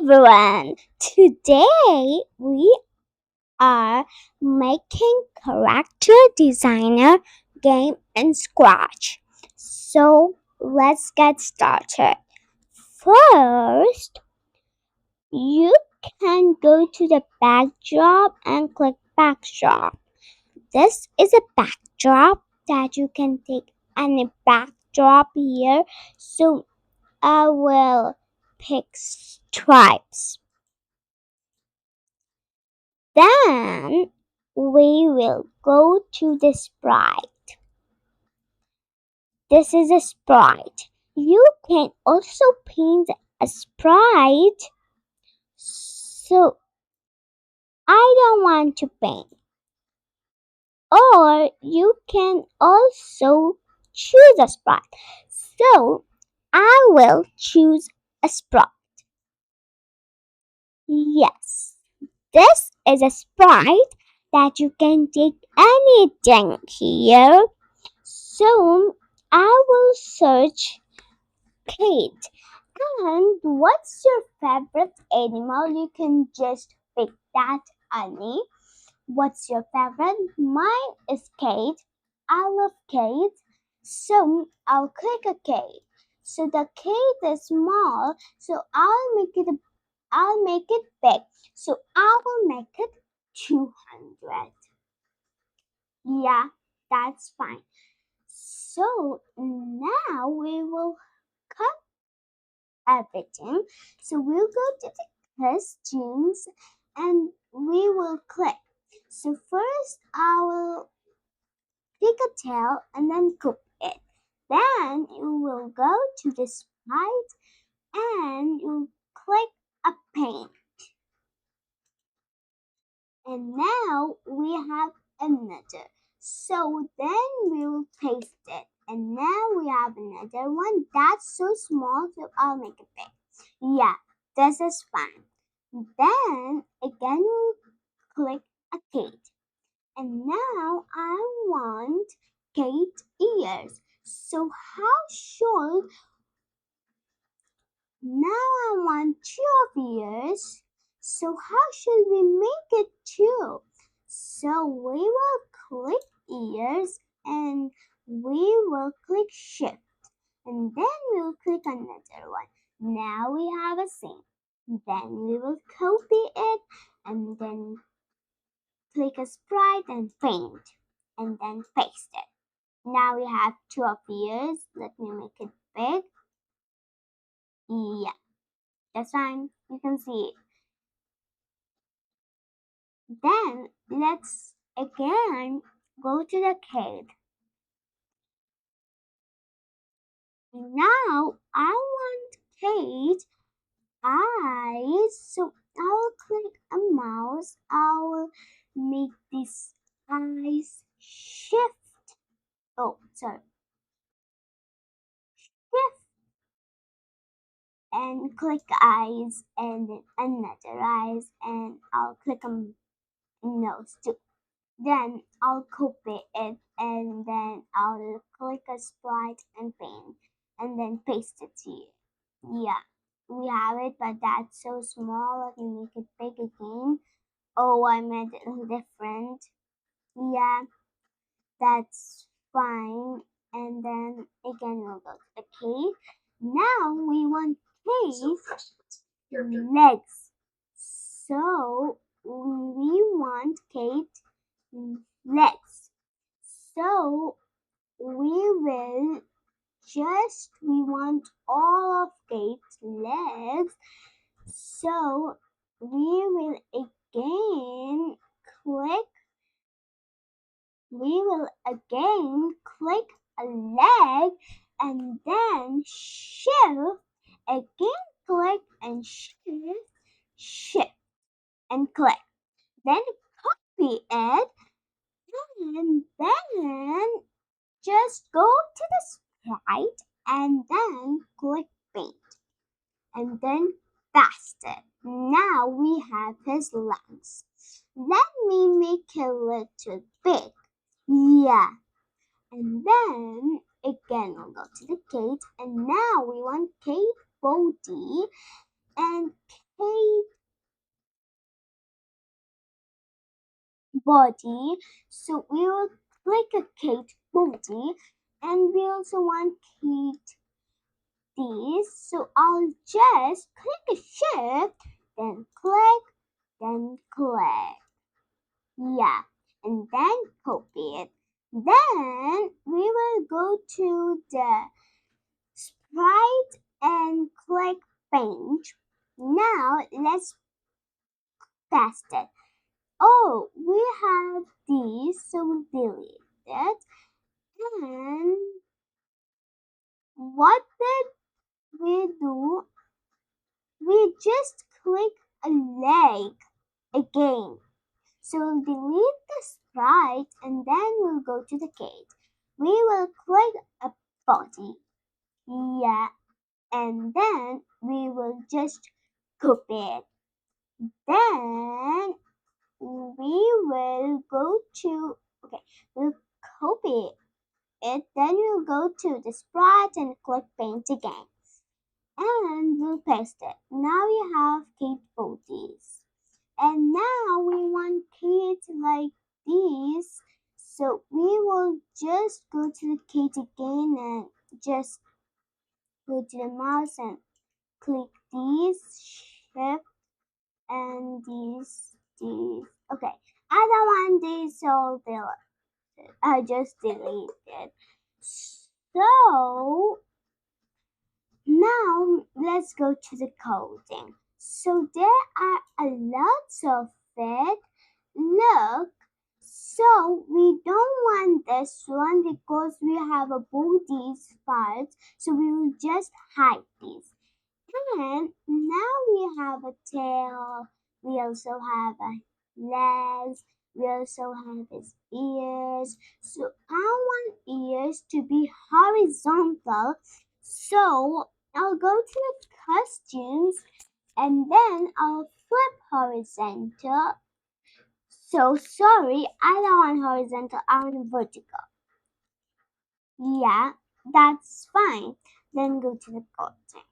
everyone! Today we are making character designer game in Scratch. So let's get started. First, you can go to the backdrop and click backdrop. This is a backdrop that you can take any backdrop here. So I will pick stripes. Then we will go to the sprite. This is a sprite. You can also paint a sprite. So I don't want to paint. Or you can also choose a sprite. So I will choose a sprite. Yes, this is a sprite that you can take anything here. So I will search Kate. And what's your favorite animal? You can just pick that, Annie. What's your favorite? Mine is Kate. I love Kate. So I'll click a Kate. So the Kate is small. So I'll make it big. So I will make it 200. Yeah, that's fine. So now we will cut everything. So we'll go to the costumes and we will click. So first I will pick a tail and then cook it. Then you will go to the sprite and you click a paint. And now we have another. So then we will paste it. And now we have another one that's so small, so I'll make it big. Yeah, this is fine. Then again we'll click a Kate. And now I want Kate ears. So how should now I want 2 ears. So how should we make it 2? So we will click ears and we will click shift and then we'll click another one. Now we have a same. Then we will copy it and then click a sprite and paint and then paste it. Now we have 2 ears. Let me make it big. Yeah, that's fine. You can see it. Then let's again go to the cave. Now I want Kate eyes. So I'll click a mouse. I'll make these eyes shift. Oh, sorry. Shift and click eyes and then another eyes and I'll click a nose too. Then I'll copy it and then I'll click a sprite and paint and then paste it here. Yeah, we have it, but that's so small. Let me make it big again. Oh, I made it different. Yeah, that's fine. And then again, we'll go to the cave. Now we want cave legs. So we want Kate legs. So we want all of Kate's legs. So we will again click a leg and then shift again click and shift and click. Then copy it and then just go to the sprite and then click paint and then paste it. Now we have his legs. Let me make it a little big. Yeah. And then again we'll go to the Kate and now we want Kate body and body. So we will click a Kate body, and we also want Kate these. So I'll just click a shift, then click. Yeah, and then copy it. Then we will go to the sprite and click paint. Now let's test it. Oh, we have these, so we'll delete it. And what did we do? We just click a leg again. So we'll delete the sprite and then we'll go to the cage. We will click a body. Yeah, and then we will just copy it. Then we will go to, okay, we'll copy it. Then we'll go to the sprite and click paint again. And we'll paste it. Now we have Kate bodies. And now we want Kate like this. So we will just go to the Kate again and just go to the mouse and click these shift and these. Okay, I don't want these, so I just delete it. So now let's go to the coding. So there are a lot of it. Look, so we don't want this one because we have a both these parts, so we will just hide these. And now we have a tail, we also have a legs, we also have his ears. So I want ears to be horizontal, so I'll go to the costumes and then I'll flip horizontal. So sorry, I don't want horizontal, I want vertical. Yeah, that's fine. Then go to the coding.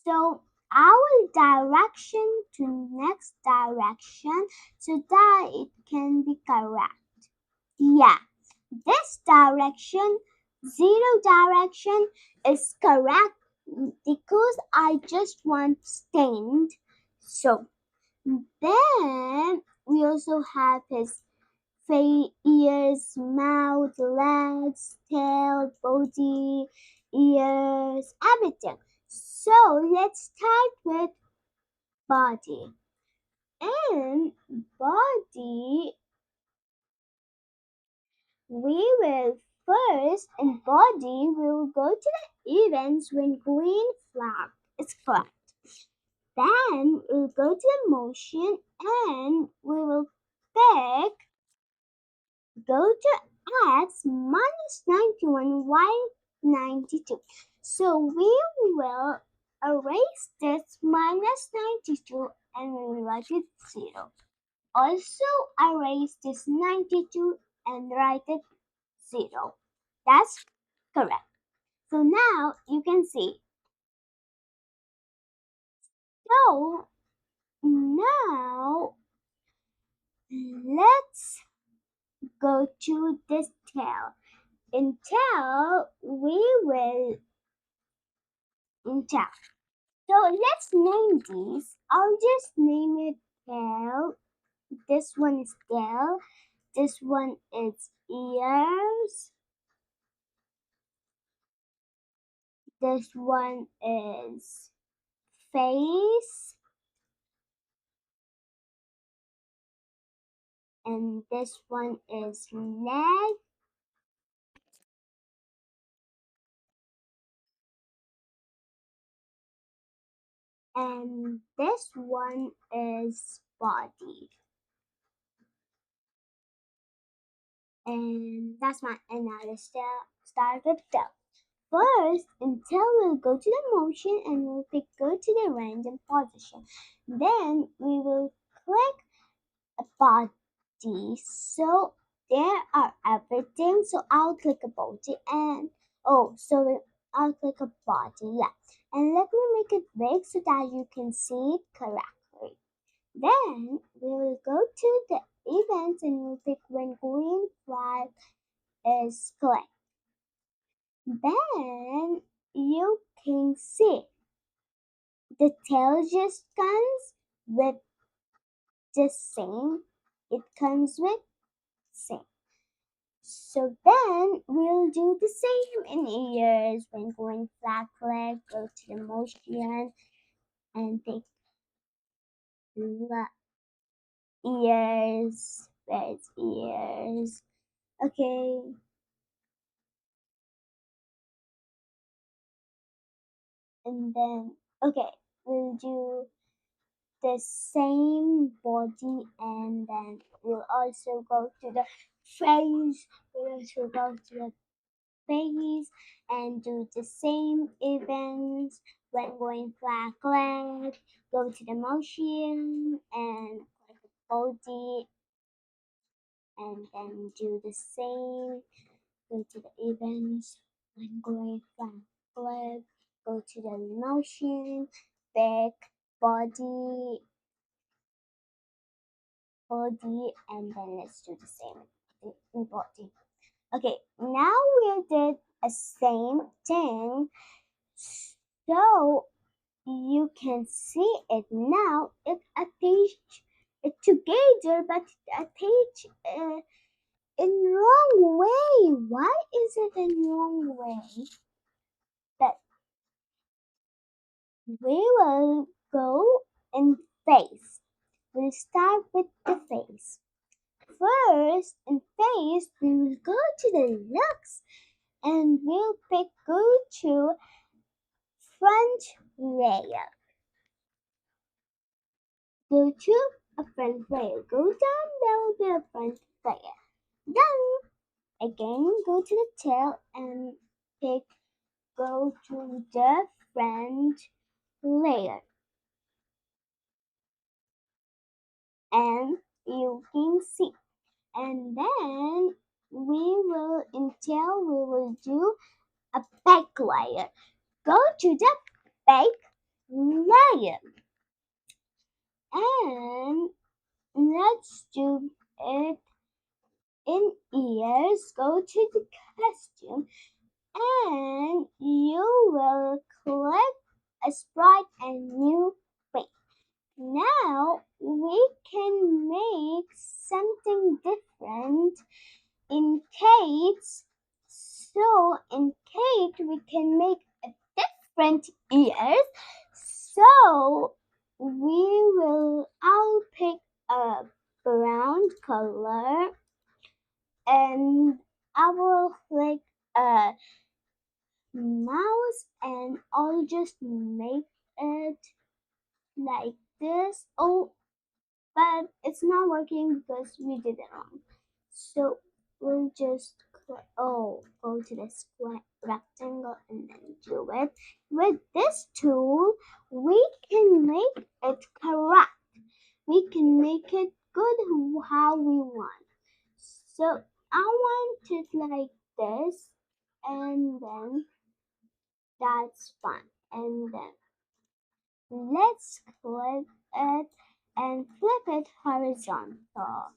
So our direction to next direction so that it can be correct. Yeah, this direction, zero direction is correct because I just want stained. So then we also have his face, ears, mouth, legs, tail, body, ears, everything. So let's start with body. In body, we will first in body we will go to the events when green flag is flagged. Then we'll go to the motion and we will pick go to x minus 91 y 92. So we will erase this minus 92 and we will write it 0. Also erase this 92 and write it 0. That's correct. So now you can see. So now let's go to this tail. In tail, we will in tail. So let's name these. I'll just name it tail. This one is tail. This one is ears. This one is face. And this one is leg. And this one is body. And that's my analysis. Start with tail. First, until we'll go to the motion and we'll pick go to the random position. Then we will click a body. So there are everything. So I'll click a body and oh, so I'll click a body, yeah. And let me make it big so that you can see it correctly. Then we will go to the events and we'll pick when green flag is clicked. Then you can see the tail just comes with the same. It comes with same. So then we'll do the same in ears when going flat leg, go to the motion and take ears, where's ears? Okay, and then okay, we'll do the same body and then we'll also go to the face. We'll also go to the face and do the same events when going flat leg, go to the motion and click the body and then do the same, go to the events when going flat leg, go to the motion, back, body, body, and then let's do the same in body. Okay, now we did a same thing, so you can see it now. It attached it together, but it attached in wrong way. Why is it in wrong way? But we will go in face. We'll start with the face. First, in face, we will go to the looks and we'll pick go to front layer. Go to a front layer. Go down, there will be a front layer. Then again go to the tail and pick go to the front layer. And you can see. And then we will do a back layer. Go to the back layer and let's do it in ears. Go to the costume and you will click a sprite and new face. Now we can make something different in Kate. So in Kate we can make a different ears. So I'll pick a brown color and I will click a mouse and I'll just make it like this. Oh, but it's not working because we did it wrong. So we'll just go to the square rectangle and then do it. With this tool, we can make it correct. We can make it good how we want. So I want it like this, and then that's fine. And then let's click it and flip it horizontal.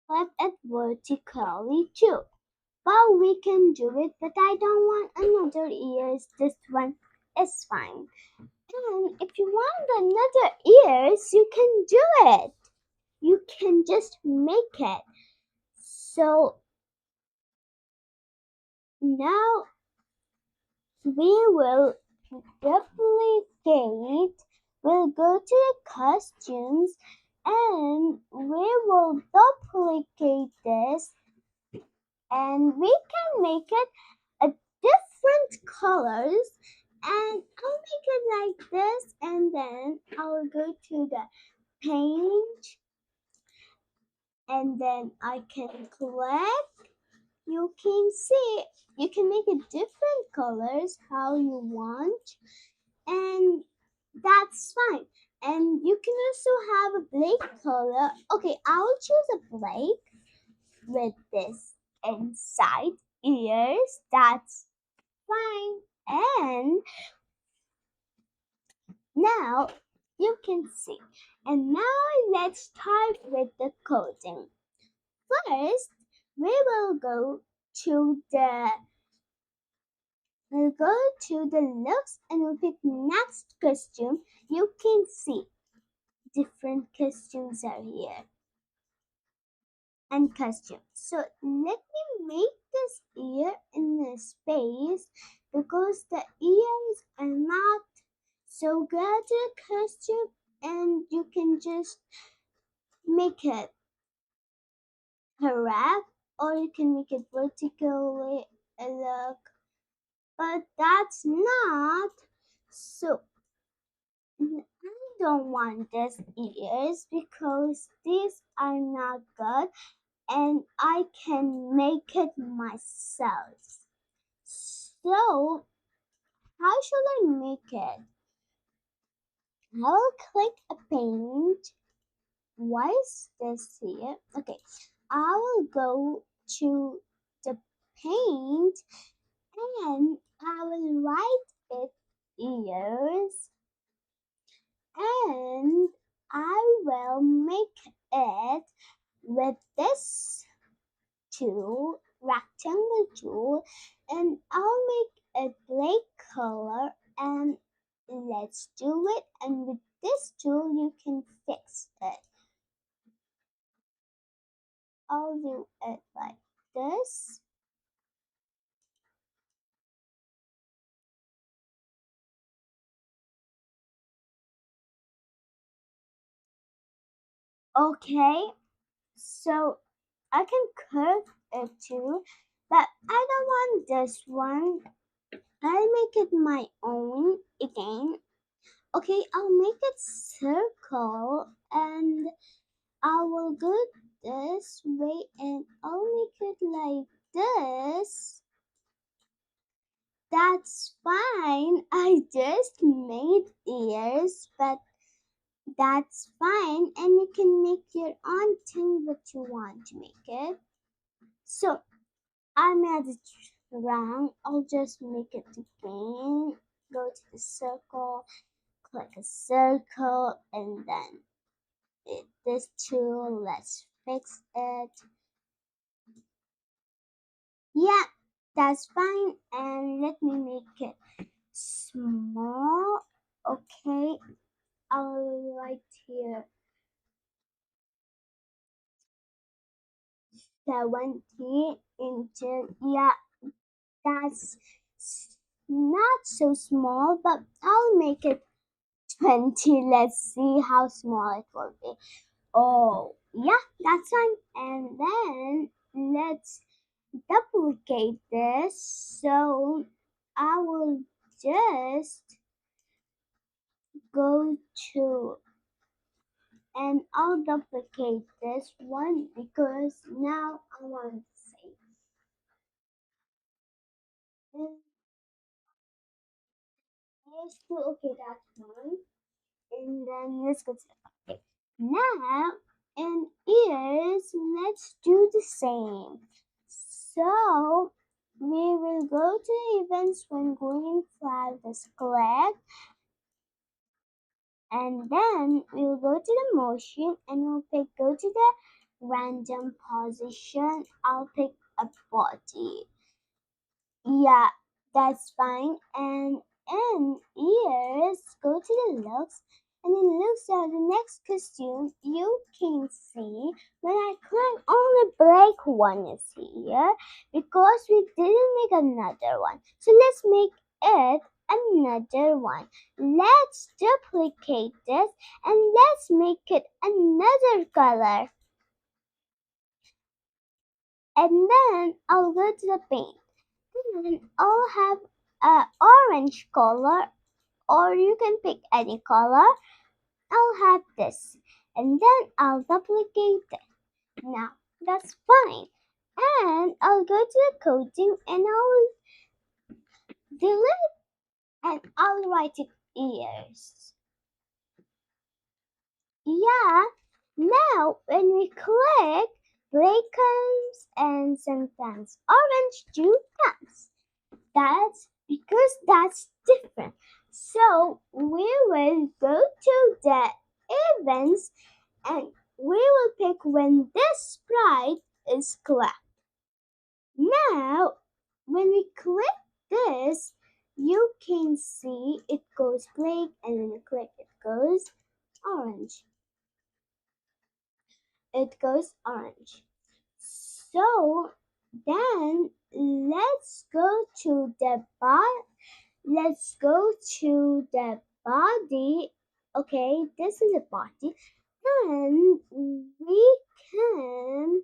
Flip it vertically too. Well, we can do it, but I don't want another ears. This one is fine. And if you want another ears, you can do it. You can just make it. So now we will duplicate. We'll go to the costumes and we will duplicate this and we can make it a different colors and I'll make it like this and then I'll go to the paint and then I can click. You can see you can make it different colors how you want and that's fine. And you can also have a black color. Okay, I'll choose a black with this inside ears. That's fine. And now you can see. And now let's start with the coding. First, we will to the the looks and we'll pick next costume. You can see different costumes are here and costumes. So let me make this ear in the space because the ears are not so good at costume and you can just make it correct or you can make it vertically look, but that's not so. I don't want these ears because these are not good and I can make it myself. So, how should I make it? I will click a paint. Why is this here? Okay, I will go to the paint and I will write it ears and I will make it with this tool, rectangle tool, and I'll make a black color and let's do it. And with this tool, you can fix it. I'll do it like this. Okay, so I can curve it too, but I don't want this one. I'll make it my own again. Okay, I'll make it circle and I will go this way and I'll make it like this. That's fine. I just made ears, but that's fine. And you can make your own thing what you want to make it. So I made it wrong. I'll just make it again. Go to the circle, click a circle, and then this tool. Let's fix it. Yeah, that's fine. And let me make it small. Okay, I'll write here 70 inches. Yeah, that's not so small, but I'll make it 20. Let's see how small it will be. Oh, yeah, that's fine. And then let's duplicate this. So I will just go to and I'll duplicate this one because now I want to save. And yes, okay, that's fine. And then let's go to okay. Now in ears, let's do the same. So we will go to events when green flag is clicked, and then we'll go to the motion and we'll pick go to the random position. I'll pick a body. Yeah, that's fine. And in ears, go to the looks, and in looks are the next costume. You can see when I click only black one is here because we didn't make another one. So let's make it another one. Let's duplicate this and let's make it another color. And then I'll go to the paint. And I'll have a orange color or you can pick any color. I'll have this and then I'll duplicate it. Now that's fine. And I'll go to the coding and I'll delete and I'll write it ears. Yeah, now when we click, gray comes and sometimes orange too comes. That's because that's different. So we will go to the events and we will pick when this sprite is correct. Now, when we click this, you can see it goes gray and when you click it goes orange. It goes orange. So then let's go to the let's go to the body. Okay, this is the body. And we can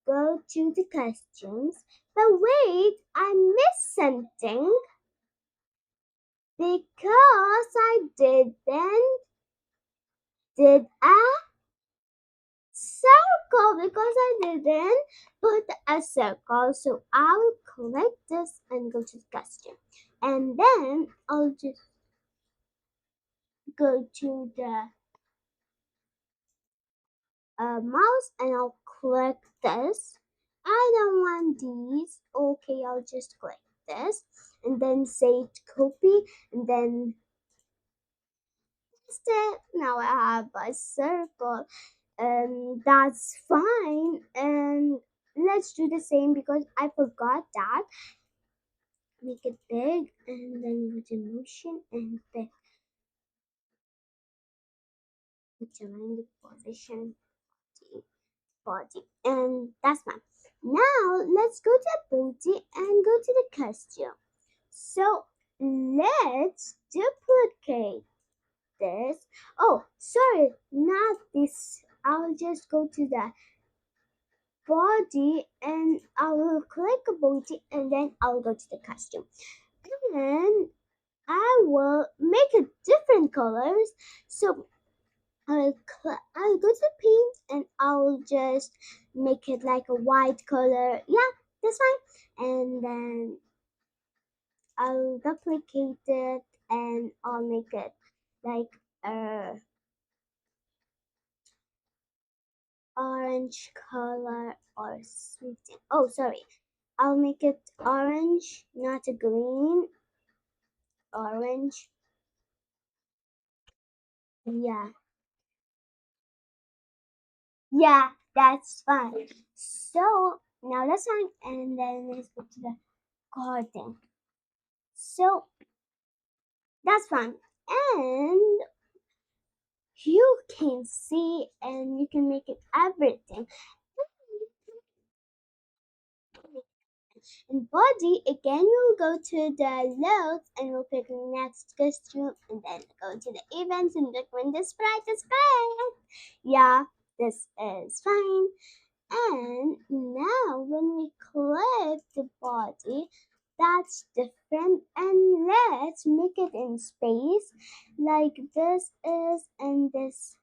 go to the costumes. But wait, I missed something because I did a circle because I didn't put a circle. So I'll click this and go to the costume. And then I'll just go to the mouse and I'll click this. I don't want these. Okay, I'll just click this and then save copy and then paste it. Now I have a circle and that's fine. And let's do the same because I forgot that. Make it big and then go to motion and pick determine the position body. And that's fine. Now let's go to booty and go to the costume. So let's duplicate this. Oh, sorry, not this. I'll just go to the body and I will click body and then I'll go to the costume. And I will make it different colors. So I'll go to paint and I'll just make it like a white color. Yeah, that's fine. And then I'll duplicate it and I'll make it like a orange color or something. Oh, sorry. I'll make it orange, not a green. Orange. Yeah. Yeah, that's fine. So now that's fine. And then let's go to the garden. So that's fine. And you can see and you can make it everything. And body again we'll go to the loads and we'll pick the next costume and then go to the events and look when the sprite is correct. Yeah, this is fine. And now when we click the body, that's different. And let's make it in space like this is, and this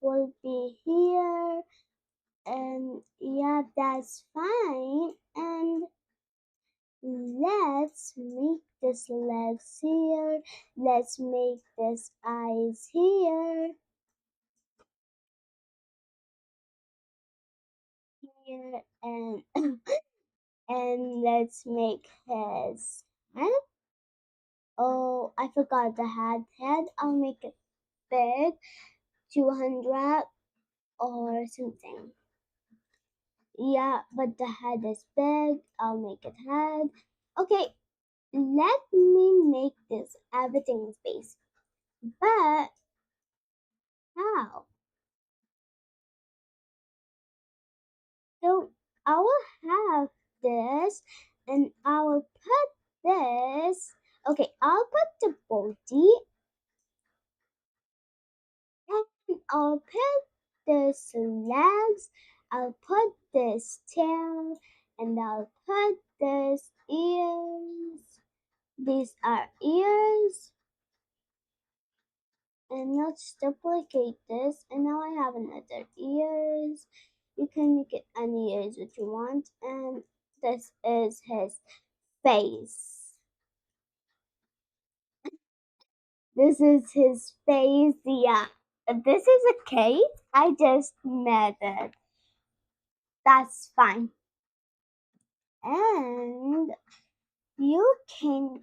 will be here. And yeah, that's fine. And let's make this legs here. Let's make this eyes here. Here and and let's make his head. Oh, I forgot the head. Head, I'll make it big, 200 or something. Yeah, but the head is big. I'll make it head. Okay, let me make this everything in space. But how? So I will have this and I will put this. Okay, I'll put the body and I'll put this legs. I'll put this tail and I'll put this ears. These are ears. And let's duplicate this. And now I have another ears. You can make it any ears that you want. And this is his face. This is his face. Yeah. this is a cake. I just made it. That's fine. And you can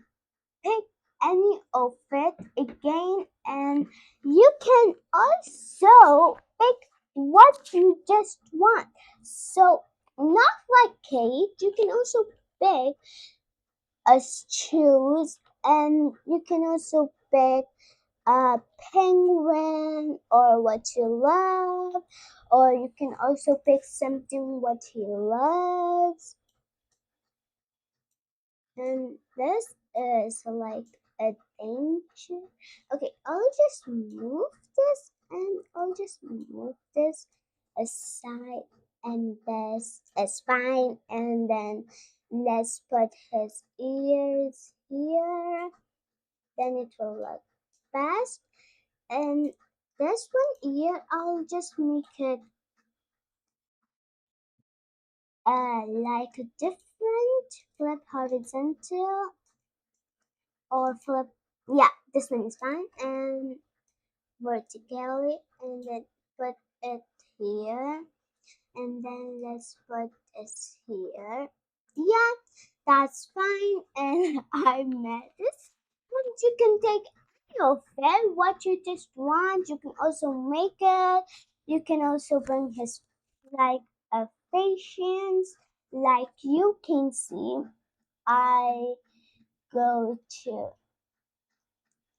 pick any of it again, and you can also pick what you just want. So, not like cake, you can also pick a shoes, and you can also pick a penguin or what you love, or you can also pick something what he loves. And this is like a danger. Okay, I'll just move this, and I'll just move this aside, and this is fine. And then let's put his ears here, then it will look best. And this one here, I'll just make it like a different flip horizontal or flip. Yeah, this one is fine. And vertically, and then put it here, and then let's put this here. Yeah, that's fine. And I made this. And you can take any of it, what you just want. You can also make it. You can also bring his like patience. Like you can see, I go to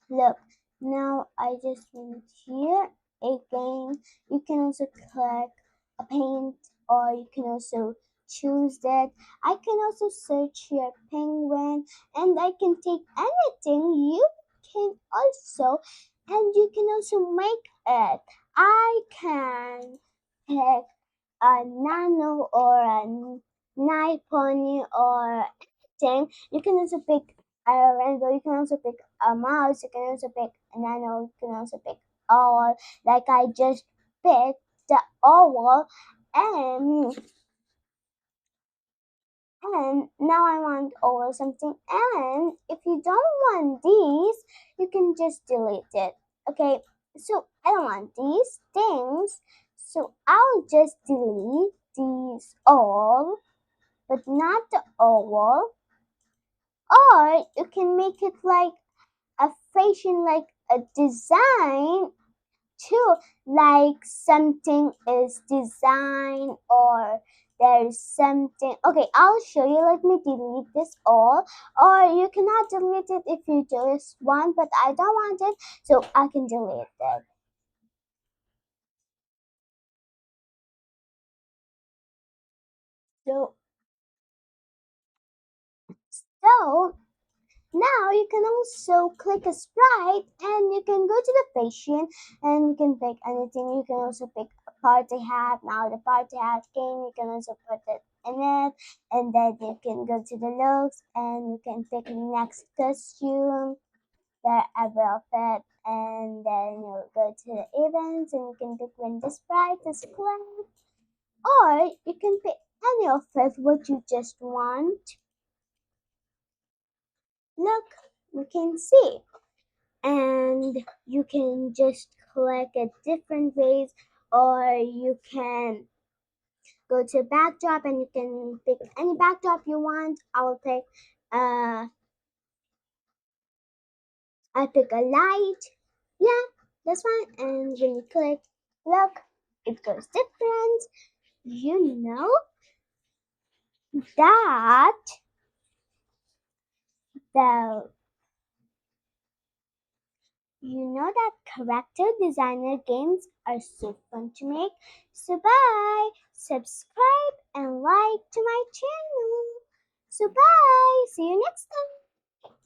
look. Now I just went here again. You can also click a paint, or you can also choose that. I can also search here penguin, and I can take anything. You can also, and you can also make it. I can pick a nano or a night pony or anything. You can also pick a rainbow. You can also pick a mouse. You can also pick a nano. You can also pick owl. Like I just picked the owl, and now I want owl something. And if you don't want these, you can just delete it. Okay, so I don't want these things, so I'll just delete these all, but not the oval. Or you can make it like a fashion, like a design too, like something is design, or there's something. Okay, I'll show you. Let me delete this all, or you cannot delete it if you just want, but I don't want it, so I can delete it. So now you can also click a sprite, and you can go to the patient, and you can pick anything. You can also pick a party hat. Now the party hat came, you can also put it in it, and then you can go to the looks, and you can pick next costume, the every outfit, and then you'll go to the events, and you can pick when the sprite is clicked, or you can pick any outfit what you just want. Look, you can see, and you can just click at different ways, or you can go to backdrop, and you can pick any backdrop you want. Uh I pick a light. Yeah, that's fine. And when you click, look, it goes different. You know that the character designer games are so fun to make. So bye, subscribe and like to my channel. So bye, see you next time.